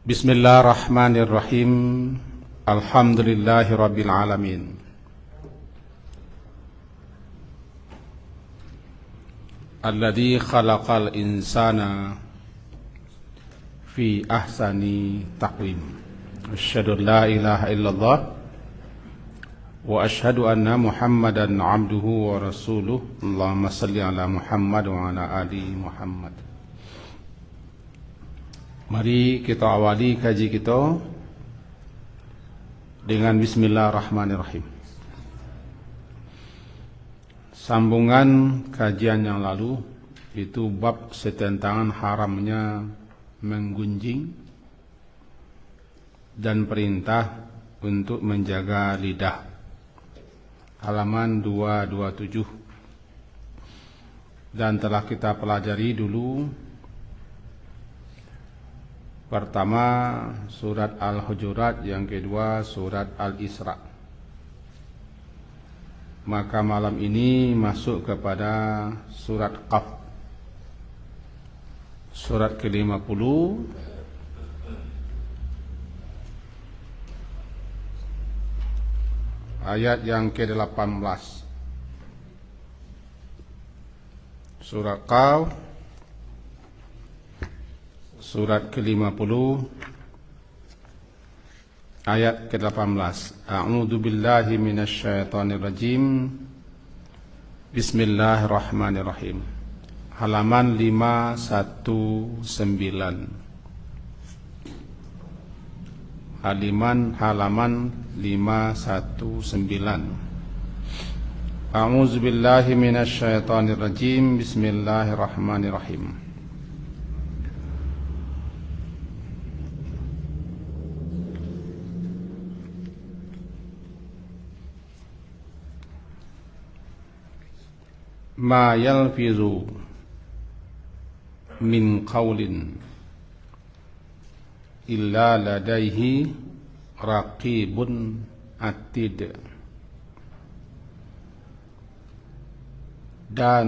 Bismillahirrahmanirrahim. Alhamdulillahirabbil alamin. Alladzi khalaqal insana fi ahsani taqwim. Asyhadu an la ilaha illallah wa asyhadu anna Muhammadan abduhu wa rasuluh. Allahumma shalli ala Muhammad wa ala ali Muhammad. Mari kita awali kaji kita dengan Bismillahirrahmanirrahim. Sambungan kajian yang lalu itu bab tentang haramnya menggunjing dan perintah untuk menjaga lidah. Halaman 227. Dan telah kita pelajari dulu. Pertama surat Al-Hujurat, yang kedua surat Al-Isra. Maka malam ini masuk kepada surat Qaf, surat ke-50, ayat yang ke-18. Surat Qaf, surat ke-50, ayat ke-18. A'udzu billahi minasyaitonir rajim. Bismillahirrahmanirrahim. Halaman 519. Halaman 519. A'udzu billahi minasyaitonir rajim. Bismillahirrahmanirrahim. Ma yalfizu min qawlin illa ladaihi raqibun atid. Dan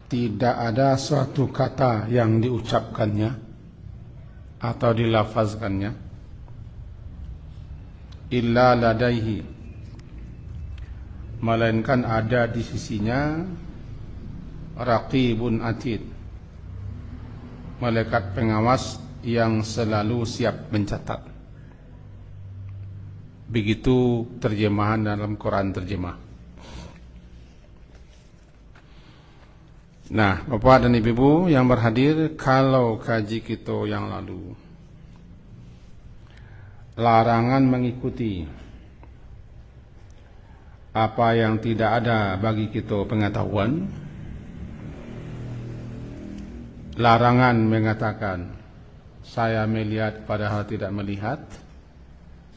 tidak ada suatu kata yang diucapkannya atau dilafazkannya illa ladaihi, melainkan ada di sisinya raqibun atid, malaikat pengawas yang selalu siap mencatat. Begitu terjemahan dalam Quran terjemah. Nah, Bapak dan Ibu yang berhadir, kalau kaji kita yang lalu, larangan mengikuti apa yang tidak ada bagi kita pengetahuan, larangan mengatakan saya melihat padahal tidak melihat,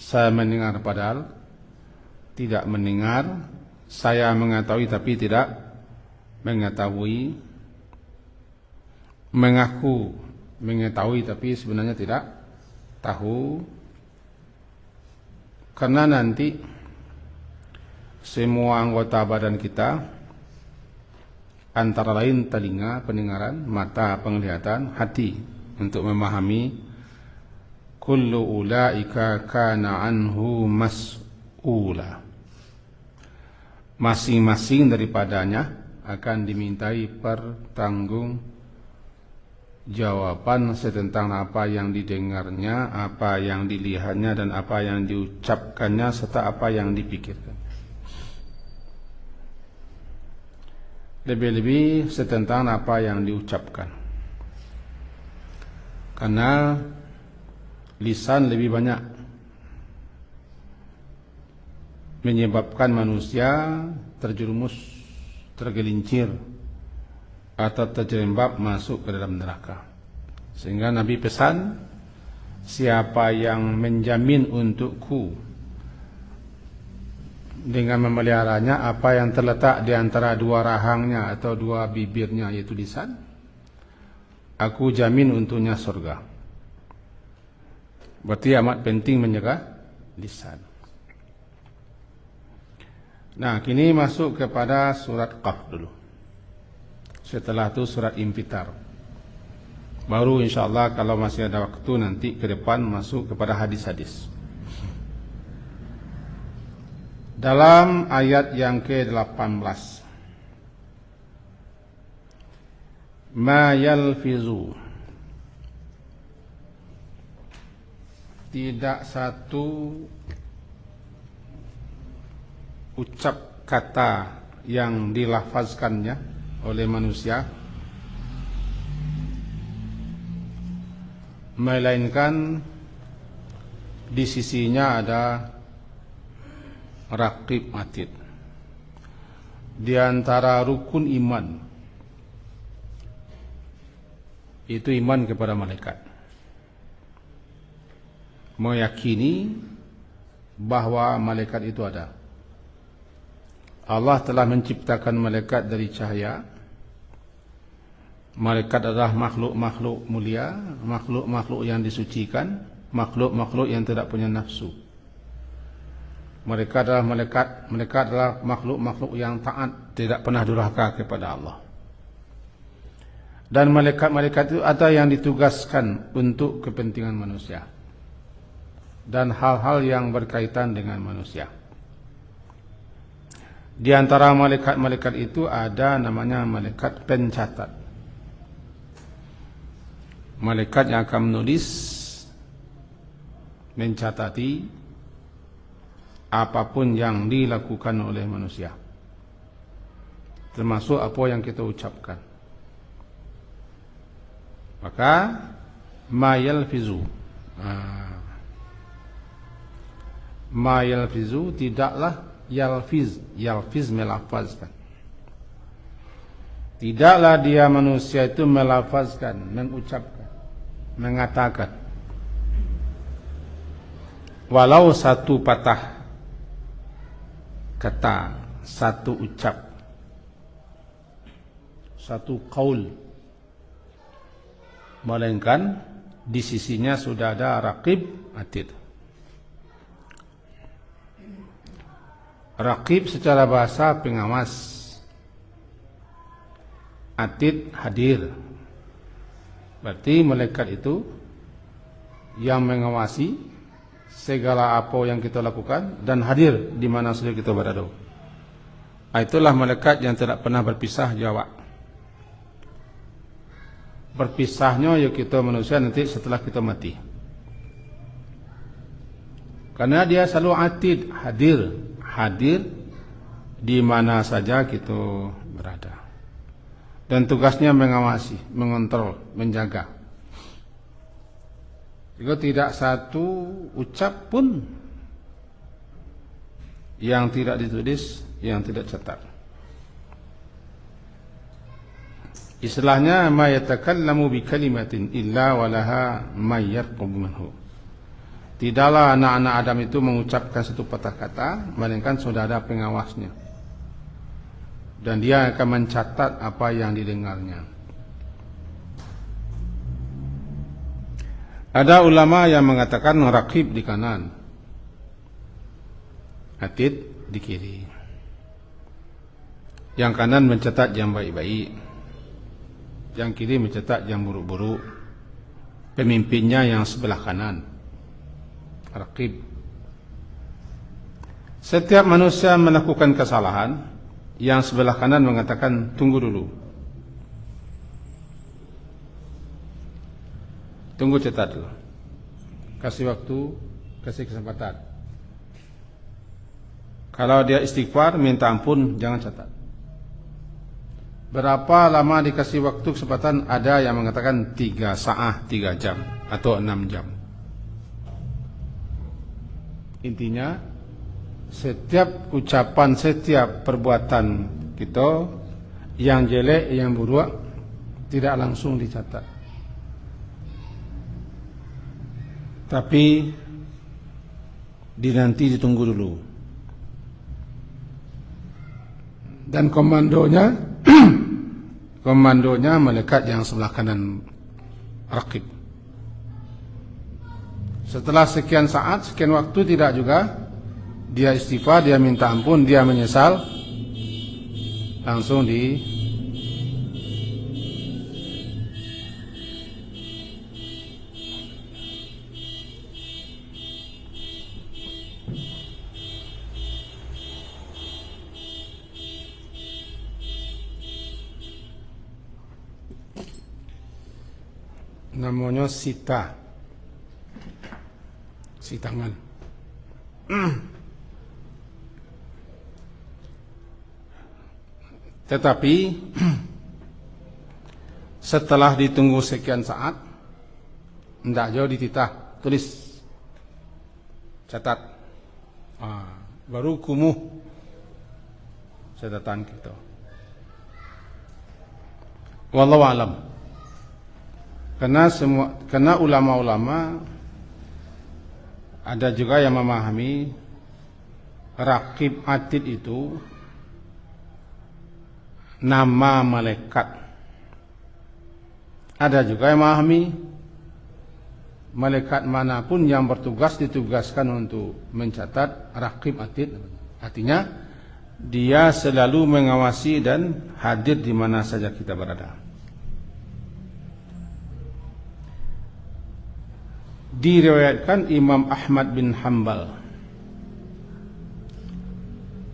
saya mendengar padahal tidak mendengar, saya mengetahui tapi tidak mengetahui, mengaku mengetahui tapi sebenarnya tidak tahu. Karena nanti semua anggota badan kita, antara lain telinga, pendengaran, mata, penglihatan, hati, untuk memahami, kullu ulaika kana anhu mas'ula, masing-masing daripadanya akan dimintai pertanggungjawaban tentang apa yang didengarnya, apa yang dilihatnya, dan apa yang diucapkannya, serta apa yang dipikirkan. Lebih-lebih tentang apa yang diucapkan, karena lisan lebih banyak menyebabkan manusia terjerumus, tergelincir, atau terjerembab masuk ke dalam neraka. Sehingga Nabi pesan, siapa yang menjamin untukku dengan memeliharanya apa yang terletak di antara dua rahangnya atau dua bibirnya, yaitu lisan, aku jamin untuknya surga. Berarti amat penting menjaga lisan. Nah, kini masuk kepada surat Qaf dulu. Setelah itu surat Infitar. Baru insyaAllah kalau masih ada waktu nanti ke depan masuk kepada hadis-hadis. Dalam ayat yang ke-18, ma yalfizu, tidak satu ucap kata yang dilafazkannya oleh manusia melainkan di sisinya ada raqib atid. Di antara rukun iman itu iman kepada malaikat, meyakini bahwa malaikat itu ada. Allah telah menciptakan malaikat dari cahaya. Malaikat adalah makhluk-makhluk mulia, makhluk-makhluk yang disucikan, makhluk-makhluk yang tidak punya nafsu. Mereka adalah makhluk-makhluk yang taat, tidak pernah durhaka kepada Allah. Dan malaikat-malaikat itu ada yang ditugaskan untuk kepentingan manusia dan hal-hal yang berkaitan dengan manusia. Di antara malaikat-malaikat itu ada namanya malaikat pencatat. Malaikat yang akan menulis, mencatati apapun yang dilakukan oleh manusia, termasuk apa yang kita ucapkan. Maka ma yalfizu, ma yalfizu tidaklah yalfiz melafazkan. Tidaklah dia manusia itu melafazkan, mengucapkan, mengatakan walau satu patah kata, satu ucap, satu qaul, melainkan di sisinya sudah ada raqib atid. Raqib secara bahasa pengawas, atid hadir. Berarti malaikat itu yang mengawasi segala apa yang kita lakukan dan hadir di mana saja kita berada. Itulah malaikat yang tidak pernah berpisah jawab. Berpisahnya ya kita manusia nanti setelah kita mati. Karena dia selalu atid, hadir di mana saja kita berada. Dan tugasnya mengawasi, mengontrol, menjaga. Jika tidak satu ucap pun yang tidak ditulis, yang tidak cetak. Istilahnya ma yatakallamu bi kalimatin illa walaha may yarqub minhu. Tidaklah anak-anak Adam itu mengucapkan satu patah kata, melainkan sudah ada pengawasnya. Dan dia akan mencatat apa yang didengarnya. Ada ulama yang mengatakan raqib di kanan, atid di kiri. Yang kanan mencatat yang baik-baik, yang kiri mencatat yang buruk-buruk. Pemimpinnya yang sebelah kanan, raqib. Setiap manusia melakukan kesalahan, yang sebelah kanan mengatakan tunggu dulu, tunggu, catat dulu, kasih waktu, kasih kesempatan. Kalau dia istighfar, minta ampun, jangan catat. Berapa lama dikasih waktu kesempatan? Ada yang mengatakan 3 saat, 3 jam atau 6 jam. Intinya setiap ucapan, setiap perbuatan kita yang jelek, yang buruk tidak langsung dicatat, tapi dinanti ditunggu dulu. Dan komandonya komandonya malaikat yang sebelah kanan, raqib. Setelah sekian saat, sekian waktu tidak juga, dia istighfar, dia minta ampun, dia menyesal, langsung namanya sita, si tangan. Tetapi setelah ditunggu sekian saat, hendak jauh dititah, tulis, catat, baru kumuh catatan kita. Wallahu alam. Karena ulama-ulama ada juga yang memahami Raqib Atid itu nama malaikat. Ada juga yang memahami malaikat manapun yang bertugas ditugaskan untuk mencatat Raqib Atid. Artinya dia selalu mengawasi dan hadir di mana saja kita berada. Diriwayatkan Imam Ahmad bin Hanbal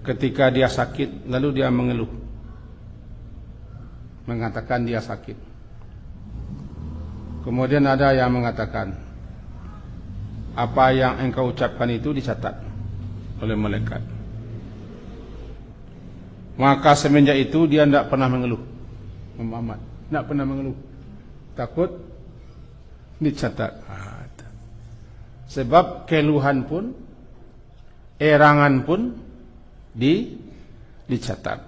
ketika dia sakit, lalu dia mengeluh, mengatakan dia sakit. Kemudian ada yang mengatakan, apa yang engkau ucapkan itu dicatat oleh malaikat. Maka semenjak itu dia tidak pernah mengeluh. Muhammad tidak pernah mengeluh, takut dicatat. Sebab keluhan pun, erangan pun dicatat.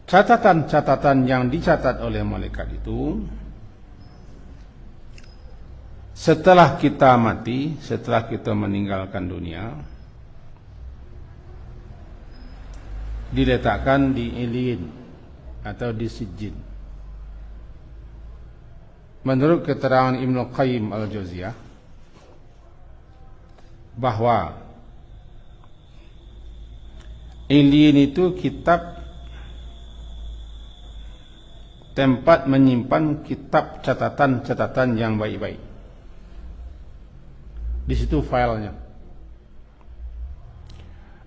Catatan-catatan yang dicatat oleh malaikat itu, setelah kita mati, setelah kita meninggalkan dunia, diletakkan di ilin atau di sijjin. Menurut keterangan Ibnu Qayyim al-Jauziyah, bahwa ilin itu kitab, tempat menyimpan kitab catatan-catatan yang baik-baik. Di situ filenya.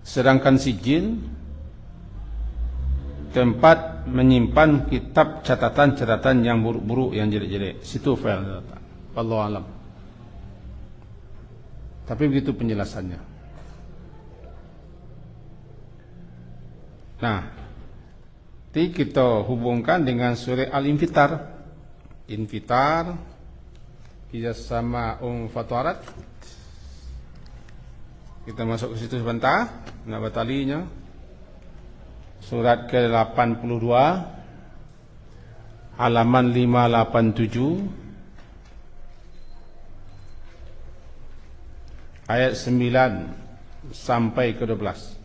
Sedangkan sijil tempat menyimpan kitab catatan-catatan yang buruk-buruk, yang jelek-jelek. Situ file catatan. Wallahu alam. Tapi begitu penjelasannya. Nah, nanti kita hubungkan dengan surah Al-Infitar. Infitar, Idza samaa'u fatarat. Kita masuk ke situ sebentar, nak batalinya. Surat ke-82 halaman 587 ayat 9 sampai ke-12.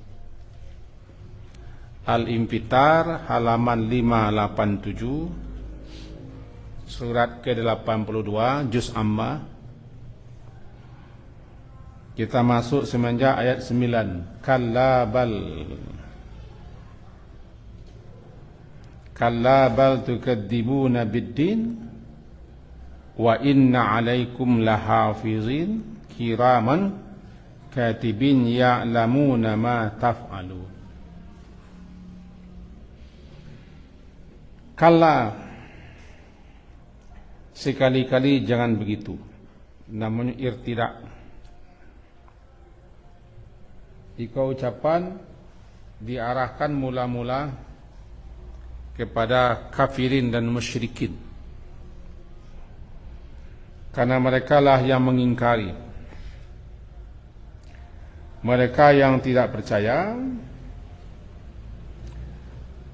Al-Infitar halaman 587 surat ke-82 juz Amma. Kita masuk semenjak ayat 9. Kalla bal tukadzibuna biddin wa inna alaikum lahafizin kiraman katibin ya'lamuna ma taf'alun. Kalla, sekali-kali jangan begitu. Namanya irtidak. Jika ucapan diarahkan mula-mula kepada kafirin dan musyrikin, karena mereka lah yang mengingkari, mereka yang tidak percaya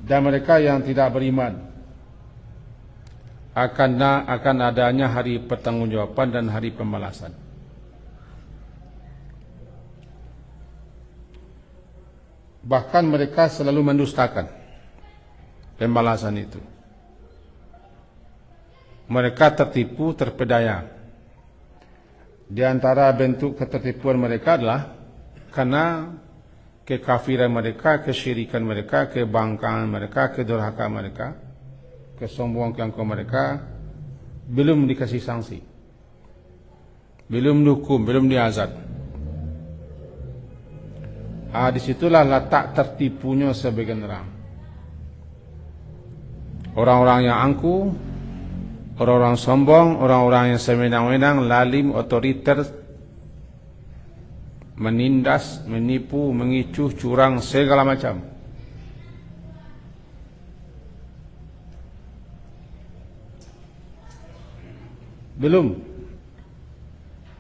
dan mereka yang tidak beriman akan adanya hari pertanggungjawaban dan hari pembalasan. Bahkan mereka selalu mendustakan pembalasan itu. Mereka tertipu, terpedaya. Di antara bentuk ketertipuan mereka adalah karena kekafiran mereka, kesyirikan mereka, kebangkangan mereka, kedurhakaan mereka, kesombongan keangkuhan mereka belum dikasih sanksi, belum dihukum, belum diazab. Disitulah letak tertipunya sebagian orang. Orang-orang yang angkuh, orang-orang sombong, orang-orang yang sewenang-wenang, lalim, otoriter, menindas, menipu, mengicu, curang, segala macam. Belum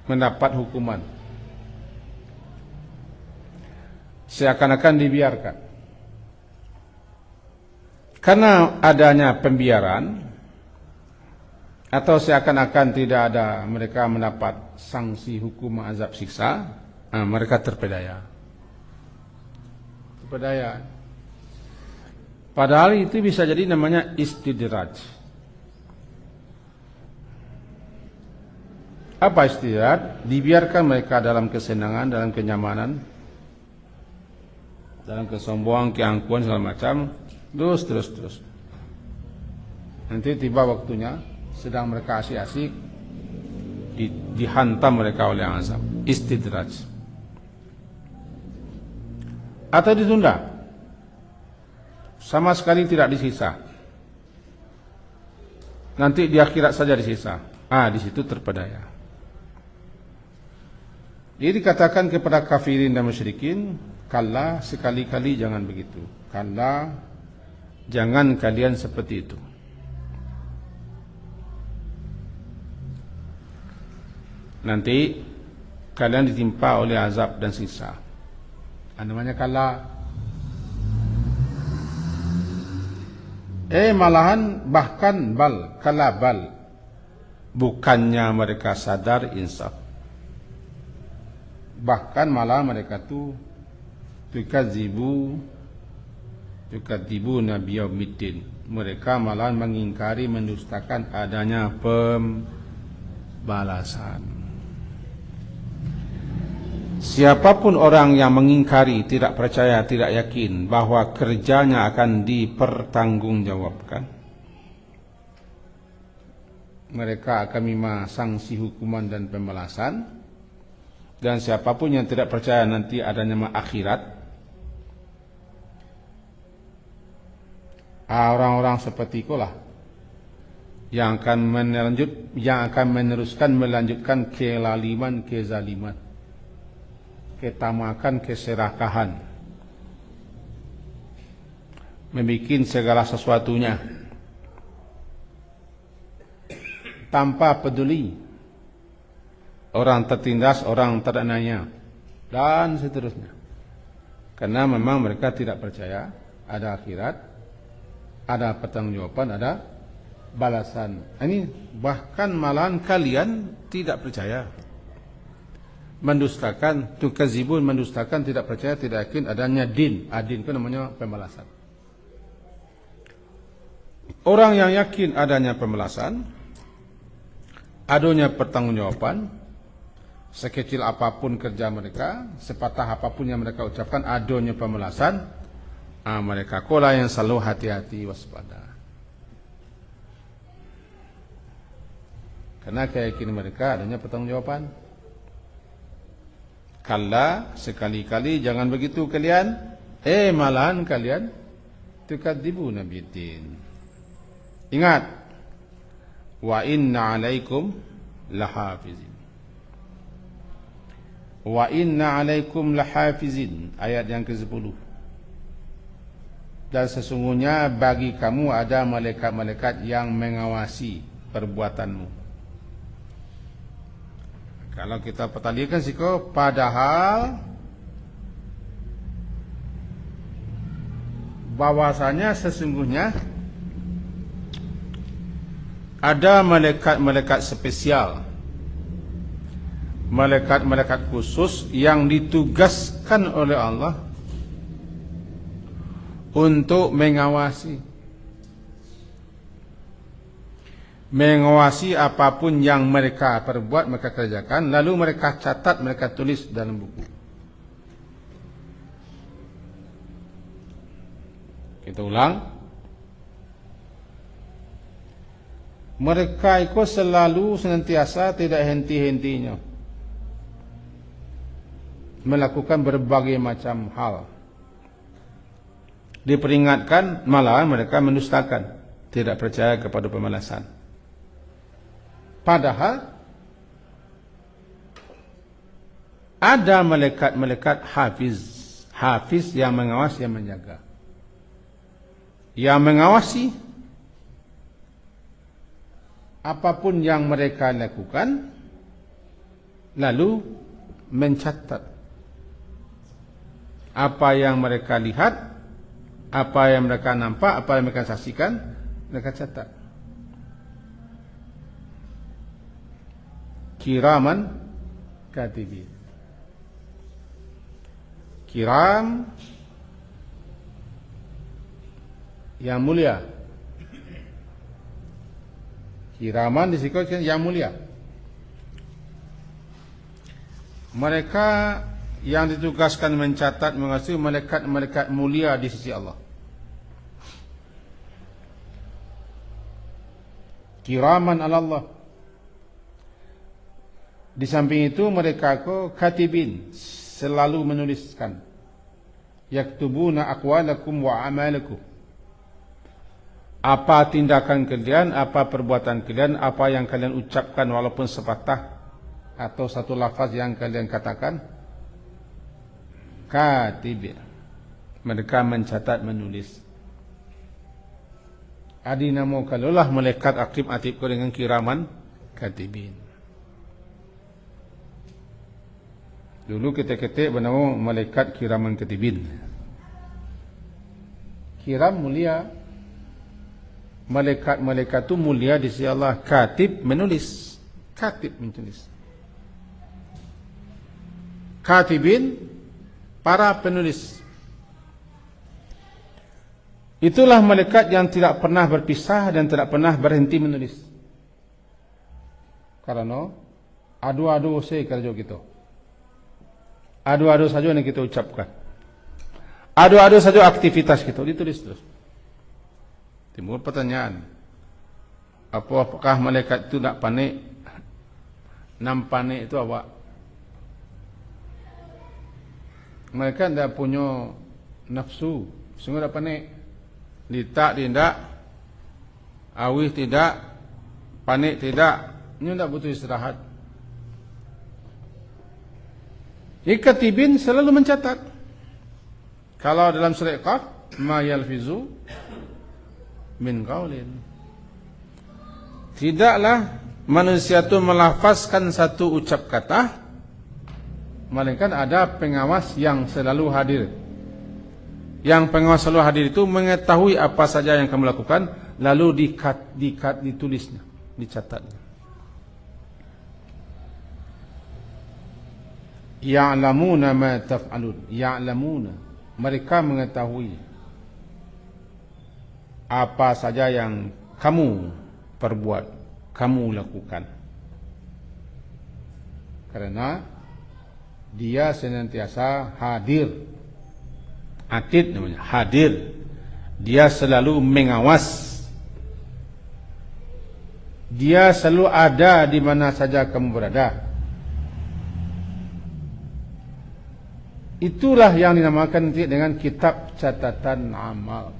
mendapat hukuman, seakan-akan dibiarkan. Karena adanya pembiaran, atau seakan-akan tidak ada mereka mendapat sanksi hukum azab siksa, mereka terpedaya. Padahal itu bisa jadi namanya istidraj. Apa istidraj? Dibiarkan mereka dalam kesenangan, dalam kenyamanan, dalam kesombongan, keangkuhan segala macam, terus. Nanti tiba waktunya, sedang mereka asik-asik, dihantam mereka oleh azab. Istidraj. Atau ditunda, sama sekali tidak disisa. Nanti di akhirat saja disisa. Di situ terpedaya. Jadi dikatakan kepada kafirin dan musyrikin, kalla, sekali-kali jangan begitu. Kalla, jangan kalian seperti itu. Nanti kalian ditimpa oleh azab dan siksa. Namanya kalla. Malahan bahkan kalla bal. Bukannya mereka sadar insaf. Bahkan malah mereka tu tukadzibu nabiyaumiddin. Mereka malah mengingkari, mendustakan adanya pembalasan. Siapapun orang yang mengingkari, tidak percaya, tidak yakin bahwa kerjanya akan dipertanggungjawabkan, mereka akan menerima sanksi hukuman dan pembalasan. Dan siapapun yang tidak percaya nanti adanya akhirat, orang-orang seperti itulah yang akan melanjutkan kelaliman, kezaliman, ketamakan, keserakahan, membikin segala sesuatunya tanpa peduli orang tertindas, orang terdaknanya, dan seterusnya. Karena memang mereka tidak percaya ada akhirat, ada pertanggungjawaban, ada balasan. Ini bahkan malahan kalian tidak percaya, mendustakan, tukazibun, mendustakan, tidak percaya, tidak yakin adanya din. Din itu namanya pembalasan. Orang yang yakin adanya pembalasan, adanya pertanggungjawaban, sekecil apapun kerja mereka, sepatah apapun yang mereka ucapkan, adanya pembalasan, mereka kola yang selalu hati-hati, waspada. Karena keyakinan mereka adanya pertanggungjawaban. Kalla, sekali-kali jangan begitu kalian. Malahan kalian tukadzibu nabiyyidin. Ingat, wa inna alaikum lahafizin. Wa inna alaikum lahafizin, ayat yang ke-10. Dan sesungguhnya bagi kamu ada malaikat-malaikat yang mengawasi perbuatanmu. Kalau kita pertalikan siko, padahal bahwasanya sesungguhnya ada malaikat-malaikat spesial, malaikat-malaikat khusus yang ditugaskan oleh Allah untuk mengawasi apapun yang mereka perbuat, mereka kerjakan, lalu mereka catat, mereka tulis dalam buku. Kita ulang. Mereka itu selalu senantiasa tidak henti-hentinya melakukan berbagai macam hal. Diperingatkan, malah mereka mendustakan, tidak percaya kepada pembalasan. Padahal ada malaikat-malaikat hafiz yang mengawasi, yang menjaga, yang mengawasi apapun yang mereka lakukan, lalu mencatat apa yang mereka lihat, apa yang mereka nampak, apa yang mereka saksikan, mereka catat. Kiraman katibin. Kiram yang mulia. Kiraman disebutkan yang mulia. Mereka yang ditugaskan mencatat, mengawasi malaikat-malaikat mulia di sisi Allah. Kiraman ala Allah. Di samping itu mereka katibin, selalu menuliskan. Yaktubuna aqwalakum wa amalakum. Apa tindakan kalian, apa perbuatan kalian, apa yang kalian ucapkan walaupun sepatah atau satu lafaz yang kalian katakan. Katib. Mereka mencatat, menulis. Adinamo kalulah malaikat aktif-aktif dengan kiraman katibin. Dulu ketik-ketik bernama malaikat kiraman katibin. Kiram mulia. Malaikat-malaikat itu mulia di sisi Allah. Katib menulis. Katib menulis. Katibin, para penulis. Itulah malaikat yang tidak pernah berpisah dan tidak pernah berhenti menulis. Karena adu-adu saya kerja kita. Adu-adu saja yang kita ucapkan. Adu-adu saja aktivitas kita ditulis terus. Timbul pertanyaan, apakah malaikat itu nak panik? Nam panik itu apa? Malaikat tidak punya nafsu, sungguh tak panik. Litak tidak, awih tidak, panik tidak. Ini tidak butuh istirahat. Katibin selalu mencatat. Kalau dalam surah Qaf, ma yalfizu min qaulin. Tidaklah manusia itu melafazkan satu ucap kata, melainkan ada pengawas yang selalu hadir. Yang pengawas selalu hadir itu mengetahui apa saja yang kamu lakukan, lalu ditulisnya, dicatatnya. Ya'lamuna ma taf'alun. Ya'lamuna, mereka mengetahui apa saja yang kamu perbuat, kamu lakukan. Karena dia senantiasa hadir. Atid namanya, hadir. Dia selalu mengawas. Dia selalu ada di mana saja kamu berada. Itulah yang dinamakan dengan kitab catatan amal.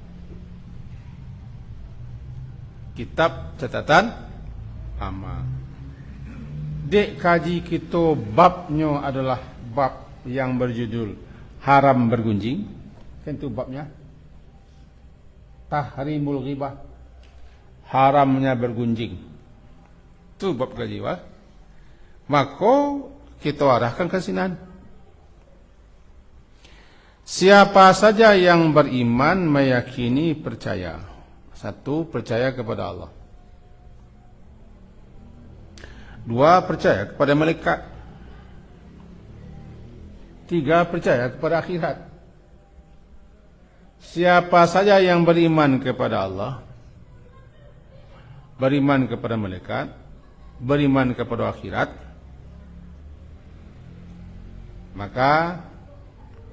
Kitab catatan amal. Dek kaji kita babnya adalah bab yang berjudul haram bergunjing. Kan itu babnya. Tahrimul ghibah. Haramnya bergunjing. Itu bab kaji. Maka kita arahkan ke sinan. Siapa saja yang beriman, meyakini, percaya. Satu, percaya kepada Allah. Dua, percaya kepada malaikat. Tiga, percaya kepada akhirat. Siapa saja yang beriman kepada Allah, beriman kepada malaikat, beriman kepada akhirat, maka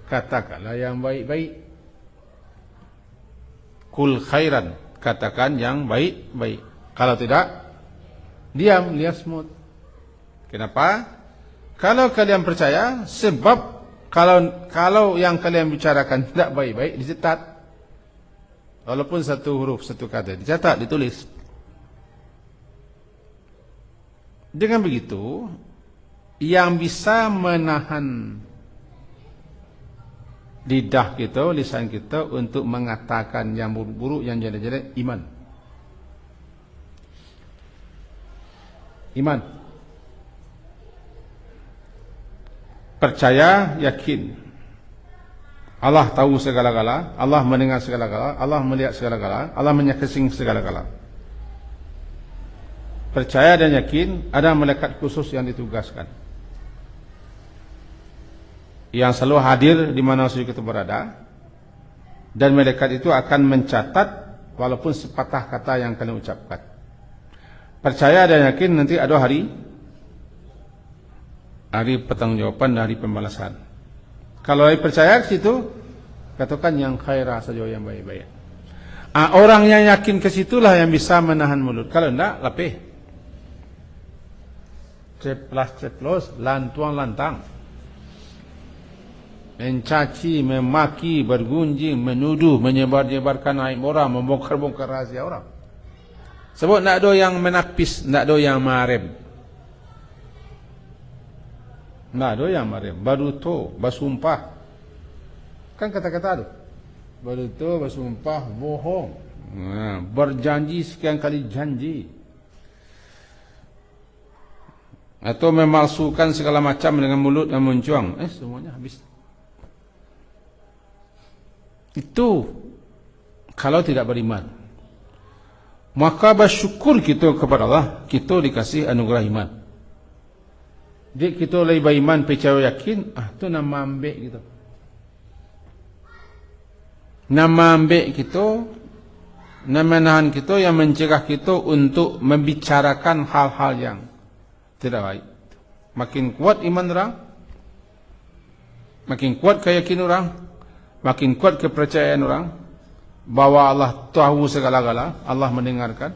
katakanlah yang baik-baik. Kul khairan, katakan yang baik-baik. Kalau tidak, diam, liasmut. Kenapa? Kalau kalian percaya, sebab kalau yang kalian bicarakan tidak baik-baik, dicatat. Walaupun satu huruf, satu kata, dicatat, ditulis. Dengan begitu, yang bisa menahan lidah kita, lisan kita untuk mengatakan yang buruk-buruk, yang jelek-jelek, iman. Iman. Percaya, yakin. Allah tahu segala-gala, Allah mendengar segala-gala, Allah melihat segala-gala, Allah menyaksikan segala-gala. Percaya dan yakin ada malaikat khusus yang ditugaskan, yang selalu hadir di mana saja kita berada, dan malaikat itu akan mencatat walaupun sepatah kata yang kalian ucapkan. Percaya dan yakin nanti ada hari pertanggungjawaban, hari pembalasan. Kalau percaya ke situ, katakan yang khairah saja, yang baik-baik. Orang yang yakin ke situlah yang bisa menahan mulut. Kalau enggak, lapih. Ceplas, lantuang lantang. Mencaci, memaki, bergunjing, menuduh, menyebar-nyebarkan aib orang, membongkar-bongkar rahasia orang. Sebab nak ada yang menapis, nak ada yang marem. Nak ada yang marem. Baruto, bersumpah. Kan kata-kata tu. Baruto, bersumpah, bohong. Berjanji sekian kali janji. Atau memalsukan segala macam dengan mulut dan mencuang. Semuanya habis. Itu kalau tidak beriman. Maka bersyukur kita kepada Allah, kita dikasih anugerah iman. Jadi kita lebih beriman, percaya, yakin, tu nama ambil kita. Nama ambil kita, nama nahan kita yang mencegah kita untuk membicarakan hal-hal yang tidak baik. Makin kuat iman orang, makin kuat keyakinan orang, makin kuat kepercayaan orang bahwa Allah tahu segala-gala, Allah mendengarkan,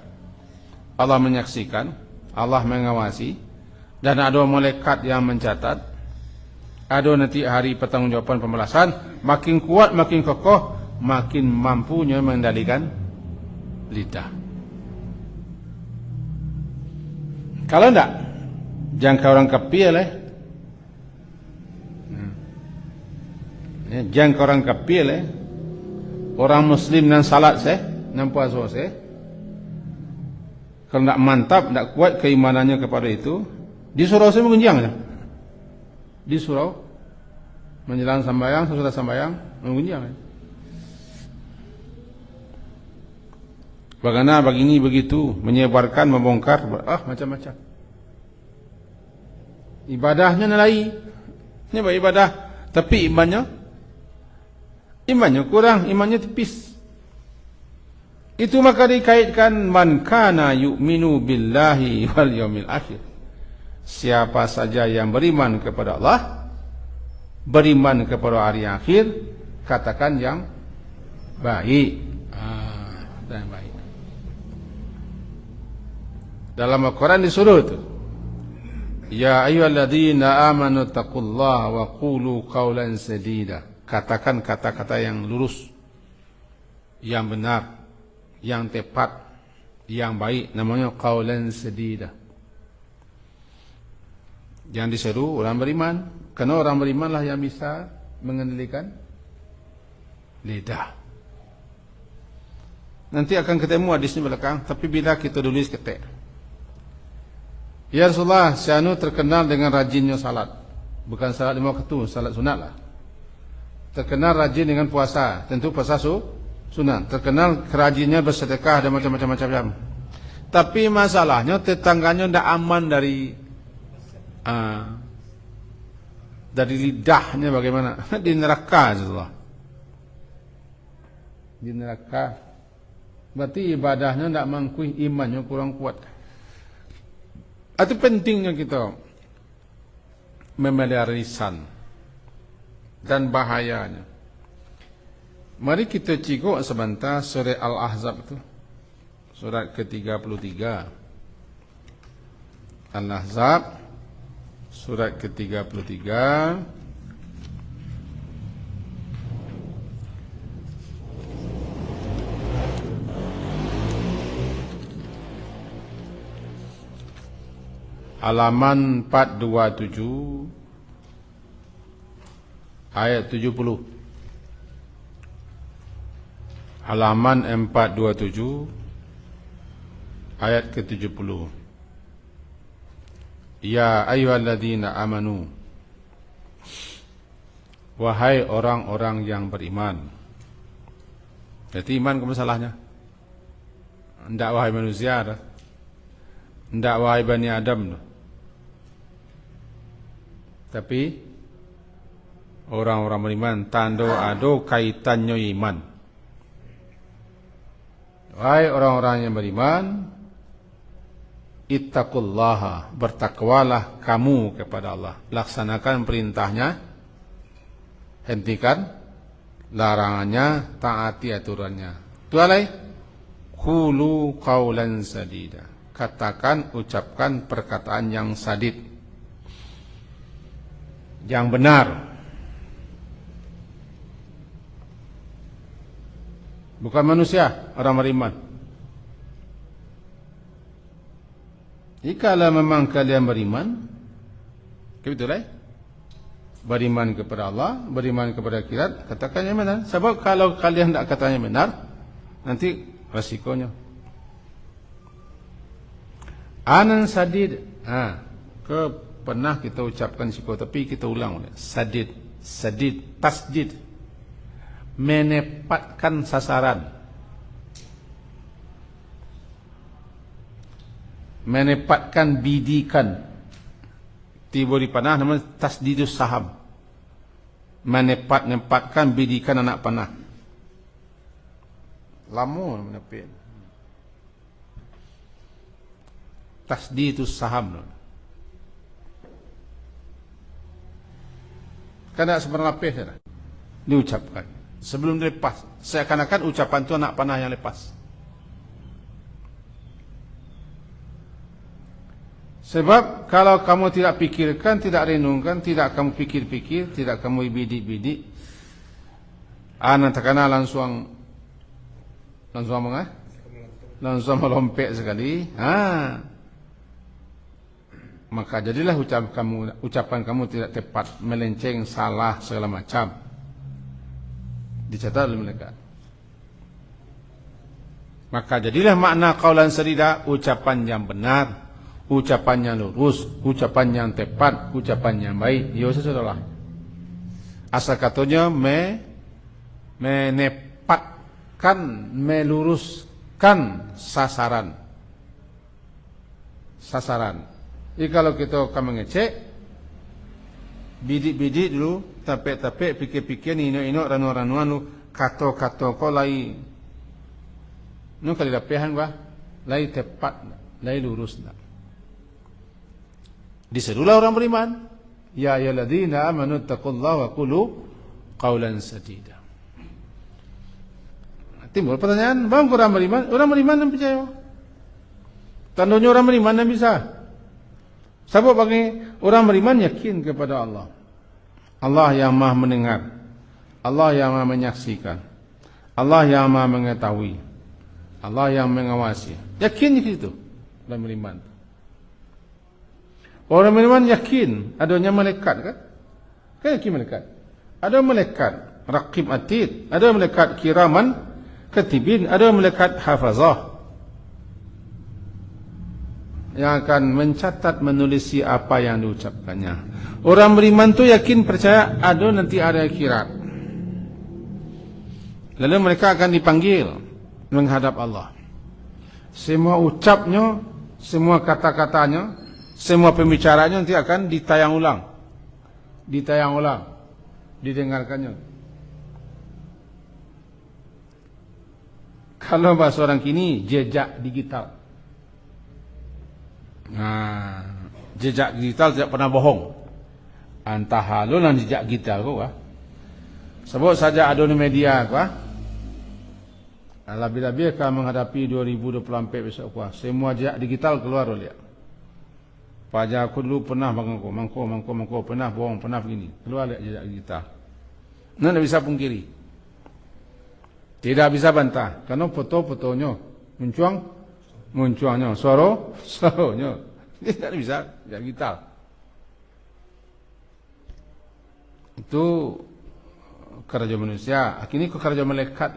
Allah menyaksikan, Allah mengawasi, dan ada malaikat yang mencatat. Ada nanti hari pertanggungjawaban pembalasan. Makin kuat, makin kokoh, makin mampunya mengendalikan lidah. Kalau enggak, jangka orang kafir jangka orang kafir orang muslim dan salat dan puasa kalau tidak mantap, tidak kuat keimanannya kepada itu, disuruh mengunjang saja. Disuruh menjelang sembahyang, sesudah sembahyang mengunjang. Bagaimana begini begitu, menyebarkan, membongkar, macam-macam. Ibadahnya nilai, ini ibadah, tapi imannya kurang, imannya tipis. Itu maka dikaitkan man kana yu'minu billahi wal yaumil akhir. Siapa saja yang beriman kepada Allah, beriman kepada hari akhir, katakan yang baik. Dan baik. Dalam Al-Quran disuruh itu, ya ayyuhalladzina amanu taqullaha wa qulu qawlan sadida. Katakan kata-kata yang lurus, yang benar, yang tepat, yang baik, namanya qawlan sadida. Yang diseru orang beriman, karena orang berimanlah yang bisa mengendalikan lidah. Nanti akan ketemu hadisnya belakang, tapi bila kita tulis ketik. Ya Rasulullah, saya terkenal dengan rajinnya salat. Bukan salat 5 waktu, salat sunat lah. Terkenal rajin dengan puasa, tentu puasa sunat. Terkenal kerajinnya bersedekah dan macam-macam. Tapi masalahnya tetangganya tidak aman dari lidahnya bagaimana? Di neraka Rasulullah. Di neraka. Berarti ibadahnya tidak mampu, imannya kurang kuat. Itu pentingnya kita memelihara lisan dan bahayanya. Mari kita cikgu sebentar surah Al-Ahzab itu, surat ke-33. Al-Ahzab surat ke-33. halaman 427 ayat 70. Halaman 427 ayat ke-70. Ya ayyuhalladzina amanu, wahai orang-orang yang beriman. Jadi iman apa salahnya? Tidak wahai manusia dah. Tidak wahai Bani Adam dah. Tapi orang-orang beriman tando ado kaitannya iman. Wahai orang-orang yang beriman, ittaqullaha, bertakwalah kamu kepada Allah. Laksanakan perintahnya, hentikan larangannya, taati aturannya. Tualai qulu qaulan sadida, katakan, ucapkan perkataan yang sadid, yang benar. Bukan manusia, orang beriman. Jikalau memang kalian beriman, betul beriman kepada Allah, beriman kepada akhirat, katakan yang benar. Sebab kalau kalian tidak katakan yang benar, nanti resikonya. Anan sadid, pernah kita ucapkan siko, tapi kita ulang. Sadid, sadid, tasdid, menepatkan sasaran, menepatkan bidikan. Tiba di panah namanya tasdidus saham, menempatkan bidikan anak panah. Lama menepit. Tasdidus saham. Karena sebenarnya lapis ya, diucapkan sebelum dilepas. Seakan-akan ucapan itu anak panah yang lepas. Sebab kalau kamu tidak pikirkan, tidak renungkan, tidak kamu pikir-pikir, tidak kamu bidik-bidik, nanti kena langsung melompet sekali. Maka jadilah ucapan kamu tidak tepat, melenceng, salah, segala macam. Dicatat oleh mereka. Maka jadilah makna qaulan sadida, ucapan yang benar, ucapan yang lurus, ucapan yang tepat, ucapan yang baik. Ya sudahlah. Asal katanya menepatkan, meluruskan sasaran. Jadi kalau kita akan mengecek, bidik-bidik dulu, tapik-tapik, pikir-pikir, inok-inok, ranu-ranuan, kata-kata kau lai. Ini kali lapihan bah, lai tepat, lai lurus nak. Diserulah orang beriman, ya ayyuhalladzina amanu taqullaha wa qulu qaulan sadida. Timbul pertanyaan, bang orang beriman? Orang beriman dan percaya. Tandanya orang beriman dan bisa. Sebab bagi orang beriman yakin kepada Allah. Allah yang maha mendengar, Allah yang maha menyaksikan, Allah yang maha mengetahui, Allah yang mengawasi. Yakin gitu orang beriman. Orang beriman yakin adanya malaikat kan? Kan yakin malaikat. Ada malaikat raqib atid, ada malaikat kiraman katibin, ada malaikat hafazah yang akan mencatat, menulisi apa yang diucapkannya. Orang beriman tu yakin, percaya ada nanti ada akhirat. Lalu mereka akan dipanggil menghadap Allah. Semua ucapnya, semua kata-katanya, semua pembicaranya nanti akan ditayang ulang, didengarkannya. Kalau bahasa orang kini, jejak digital. Jejak digital tidak pernah bohong. Antah halun dan jejak digital kau kah? Sebab saja ada di media kah? Lebih-lebih akan menghadapi 2024 besok kah? Semua jejak digital keluar oleh. Pajak aku dulu pernah mangko pernah bohong, pernah begini. Keluar lihat jejak digital. Tidak bisa pungkiri. Tidak bisa bantah. Karena foto-fotonya muncuangnya, suaranya. Dia tak bisa jadi gitar. Itu kerajaan manusia. Akhirnya ke kerajaan malaikat.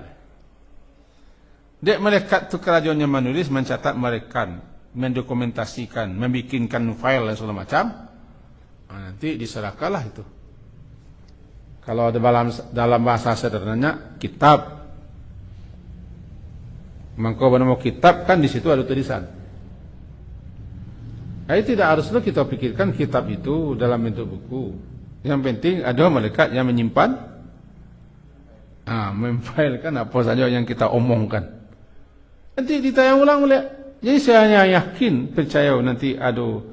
Dek malaikat tu kerajaannya menulis, mencatat, merekam, mendokumentasikan, membikinkan file dan segala macam. Nanti diserahkanlah itu. Kalau dalam bahasa sederhananya kitab. Maka nama kitab kan di situ ada tulisan. Tidak haruslah kita pikirkan kitab itu dalam bentuk buku. Yang penting ada malaikat yang menyimpan, memfilekan apa saja yang kita omongkan. Nanti ditayang ulang boleh. Jadi saya hanya yakin, percaya nanti ada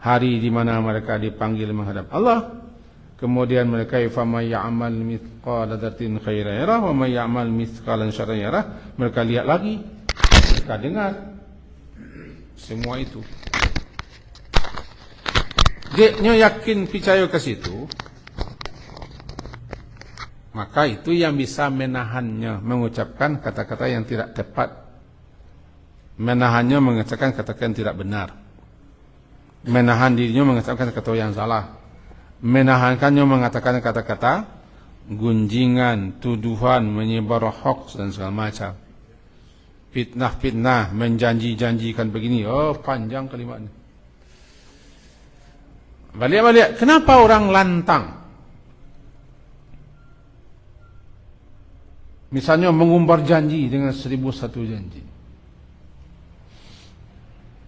hari di mana mereka dipanggil menghadap Allah. Kemudian mereka faman ya'mal mithqala dzarratin khairan yarah wa may ya'mal mithqalan syarran yarah. Mereka lihat lagi, mereka dengar semua itu. Dia yakin percaya ke situ, maka itu yang bisa menahannya mengucapkan kata-kata yang tidak tepat. Menahannya mengatakan kata-kata yang tidak benar. Menahan dirinya mengatakan kata yang salah. Menahankannya mengatakan kata-kata gunjingan, tuduhan, menyebar hoax dan segala macam. Fitnah-fitnah, menjanji-janjikan begini. Oh, panjang kalimatnya. Balik-balik. Kenapa orang lantang? Misalnya mengumbar janji dengan 1001 janji.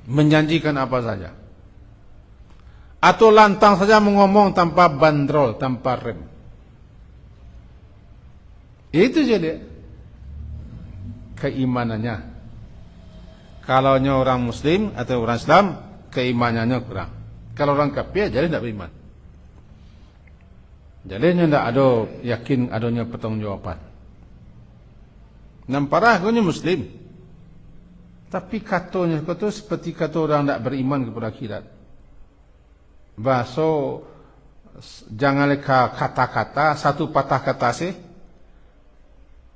Menjanjikan apa saja. Atau lantang saja mengomong tanpa bandrol, tanpa rem. Itu jadi keimanannya. Kalau orang Muslim atau orang Islam, keimanannya kurang. Kalau orang kafir, jadi tidak beriman. Jadi tidak ada yakin adanya pertanggungjawaban. Namparah gunya Muslim. Tapi katanya itu seperti kata orang tidak beriman kepada akhirat. Bahasa jangan leka kata-kata, satu patah kata sih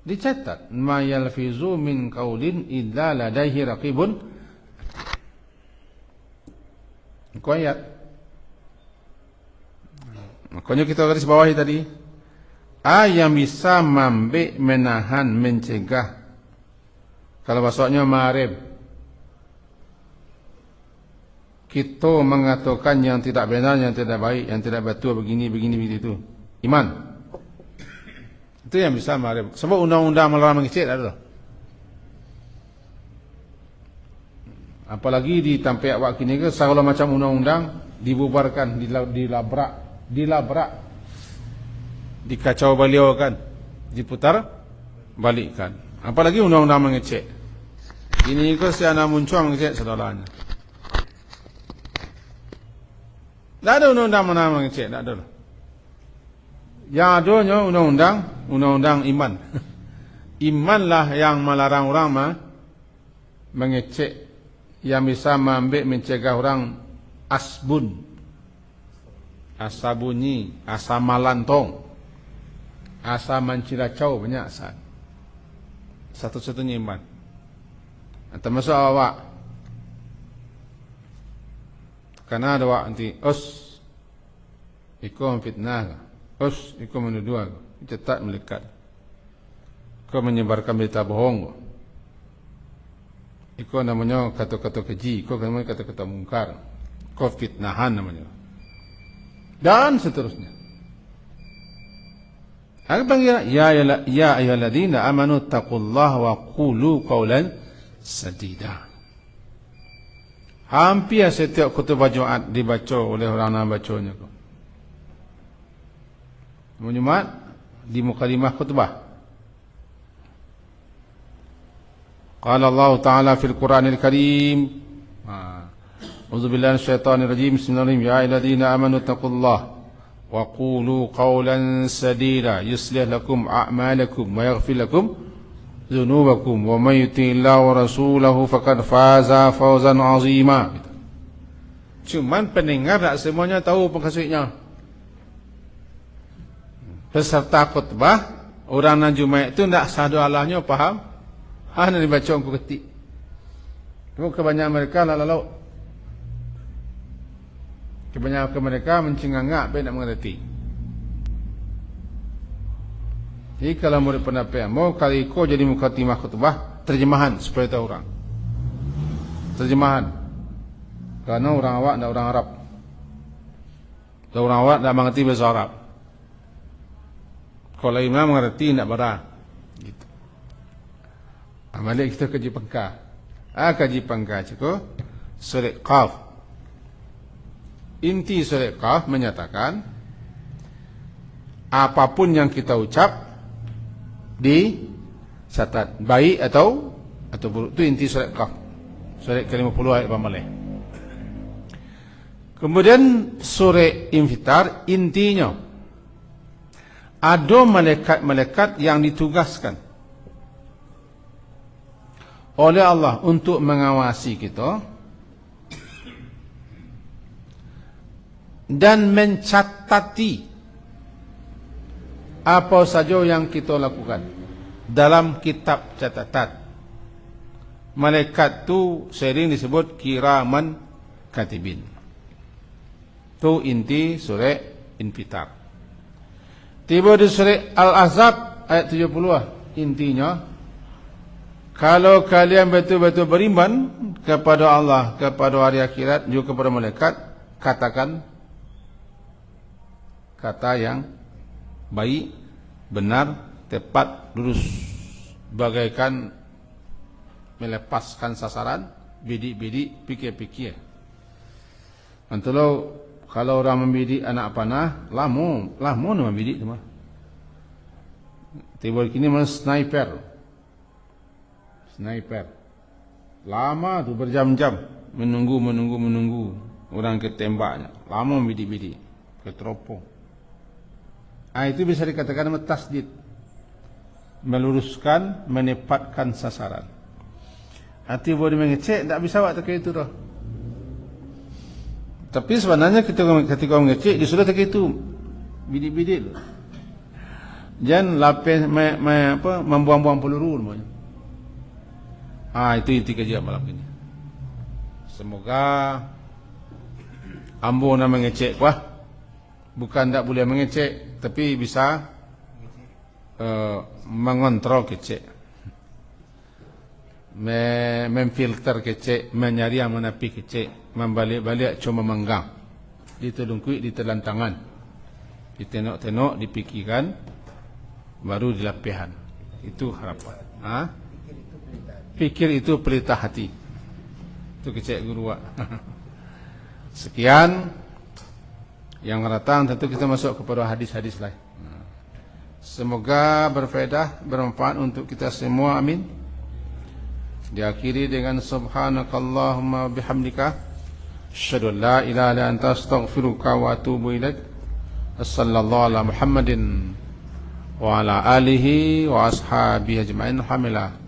dicatat. Ma yalfizu min qaulin illa ladaihi raqibun. Itu ayat. Makanya kita garis bawahi tadi. Yang bisa mambe, menahan, mencegah. Kalau maksudnya marib, kita mengatakan yang tidak benar, yang tidak baik, yang tidak betul, begini, begitu. Iman. Itu yang bisa marib. Sebab undang-undang melarang mengecek ada. Apalagi di tempat awak kini ke, segala macam undang-undang dibubarkan, dilabrak, dikacau baliaukan, diputar balikkan. Apalagi undang-undang mengecek. Ini ke si anak muncul mengecek saudaranya. Tidak ada undang-undang mana mengecek, tidak ada. Yang adanya undang-undang iman. Imanlah yang melarang orang mengecek, yang bisa mengambil mencegah orang asbun, asa bunyi, asa malantong, asa mencilacau, banyak asal. Satu-satunya iman. Termasuk awak. Karena ada awak nanti, ikut fitnah, ikut menuduh, cetak melekat. Kau menyebarkan berita bohong. Ikut namanya kata-kata keji, ikut namanya kata-kata mungkar. Kau fitnahan namanya. Dan seterusnya. Aku panggil ya ayyuhalladzina amanu taqullaha wa qulu qawlan sadida. Hampir setiap khutbah Jumaat dibaca oleh orang yang bacanya. Jumaat di mukadimah khutbah. Qala Allah Ta'ala fil Qur'anil Karim. A'udzu billahi minasyaitonir rajim. Bismillahirrahmanirrahim. Ya ayyuhalladzina amanu taqullaha وقولوا قولا سديدا يصلح لكم أعمالكم ويغفر لكم ذنوبكم ومن يطع الله ورسوله فقد فاز فوزا عظيما. Cuman pendengar tak semuanya tahu maksudnya. Peserta khutbah orang nan Jumaat itu tidak sadar Allahnya faham. Hanya dibaca aku ketik. Kebanyakan mereka lalu Kebanyakan mereka mencengangak baik nak mengerti. Jadi kalau murid pendapat mau kali ko jadi mukadimah khutbah, terjemahan supaya tahu orang. Terjemahan. Karena orang awak dan orang Arab. Dan orang awak tak mengerti bahasa Arab. Kalau imam mengerti nak barah. Gitu. Balik kita kaji pangkah. Kaji pangkah cukup. Surat Qaf. Inti surat Qaf menyatakan apapun yang kita ucap dicatat, baik atau buruk. Itu inti surat Qaf. Surat ke-50 ayat 8. Kemudian surat Infitar, intinya ada malaikat-malaikat yang ditugaskan oleh Allah untuk mengawasi kita dan mencatati apa saja yang kita lakukan dalam kitab catatan. Malaikat tu sering disebut kiraman katibin. Itu inti surah Infitar. Tiba di surah Al-Ahzab ayat 70. Intinya, kalau kalian betul-betul beriman kepada Allah, kepada hari akhirat, juga kepada malaikat, katakan kata yang baik, benar, tepat, lurus, bagaikan melepaskan sasaran, bidik-bidik, pikir-pikir. Antara kalau orang membidik anak panah, lama nak membidik tu mah. Tiba kini mana sniper. Lama tu berjam-jam menunggu orang ketembaknya. Lama membidik-bidik, keteropong. Itu bisa dikatakan tasdid, meluruskan, menepatkan sasaran. Hati boleh mengecek, tak bisa buat terkait itu dah. Tapi sebenarnya ketika mengecek, dia sudah terkait itu bidik-bidik. Jangan lapis membuang-buang peluru namanya. Itu inti kajian malam ini. Semoga ambo nak mengecek bukan tak boleh mengecek, tapi bisa mengontrol kecek, memfilter kecek, mencari yang menapi kecek, membalik-balik cuma menggang, ditudungkui, ditelan tangan, ditengok-tengok, dipikirkan, baru dilapihan. Itu harapan. Fikir itu pelita hati. Itu kecek guru. Sekian yang datang, tentu kita masuk kepada hadis-hadis lain. Semoga berfaedah, bermanfaat untuk kita semua. Amin. Diakhiri dengan subhanakallahumma bihamdika asyhadu an la ilaha illa anta astaghfiruka wa atubu ilaik. Sallallahu ala Muhammadin wa ala alihi wa ashabihi ajma'in. Alhamdulillah.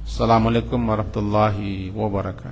Assalamualaikum warahmatullahi wabarakatuh.